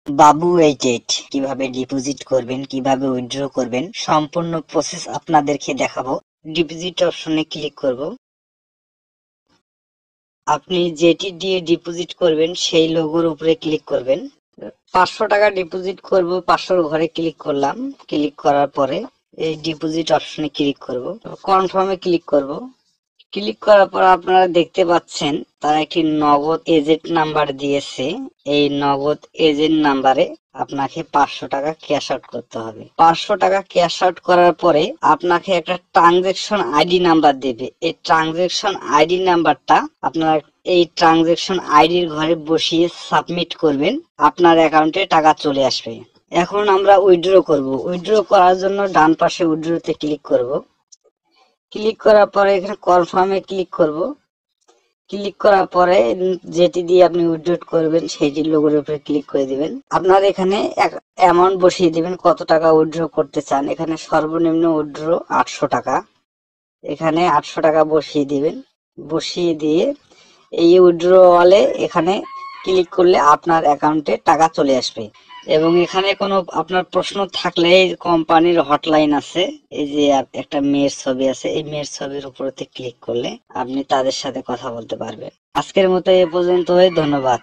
বাবু এইচএট কিভাবে ডিপোজিট করবেন, কিভাবে উইথড্র করবেন, সম্পূর্ণ প্রসেস আপনাদেরকে দেখাবো। ডিপোজিট অপশনে ক্লিক করব। আপনি যেটি দিয়ে ডিপোজিট করবেন সেই লোগোর উপরে ক্লিক করবেন। 500 টাকা ডিপোজিট করব, 500 ঘরে ক্লিক করলাম। ক্লিক করার পরে এই ডিপোজিট অপশনে ক্লিক করব, কনফার্মে ক্লিক করব। ক্লিক করার পর আপনারা দেখতে পাচ্ছেন তারা একটি নগদ এজেন্ট নাম্বার দিয়েছে। এই নগদ এজেন্ট নাম্বারে আপনাকে 500 টাকা ক্যাশ আউট করতে হবে। 500 টাকা ক্যাশ আউট করার পরে আপনাকে একটা ট্রানজেকশন আইডি নাম্বার দেবে। এই ট্রানজেকশন আইডি নাম্বারটা আপনারা এই ট্রানজেকশন আইডির ঘরে বসিয়ে সাবমিট করবেন, আপনার অ্যাকাউন্টে টাকা চলে আসবে। এখন আমরা উইথড্র করব। উইথড্র করার জন্য ডান পাশে উইথড্রতে ক্লিক করব। ক্লিক করার পরে এখানে কনফার্মে ক্লিক করব। ক্লিক করার পরে যেটি দিয়ে আপনি উইথড্র করবেন সেইটির লোগোর উপরে ক্লিক করে দিবেন। আপনার এখানে অ্যামাউন্ট বসিয়ে দিবেন, কত টাকা উইথড্র করতে চান। এখানে সর্বনিম্ন উইথড্র 800 টাকা। এখানে 800 টাকা বসিয়ে দিবেন। বসিয়ে দিয়ে এই উইথড্রওয়ালে এখানে ক্লিক করলে আপনার অ্যাকাউন্টে টাকা চলে আসবে। এবং এখানে কোনো আপনার প্রশ্ন থাকলে কোম্পানির হটলাইন আছে, এই যে একটা মেয়ের ছবি আছে, এই মেয়ের ছবির উপরেতে ক্লিক করলে আপনি তাদের সাথে কথা বলতে পারবেন। আজকের মতো এ পর্যন্তই, ধন্যবাদ।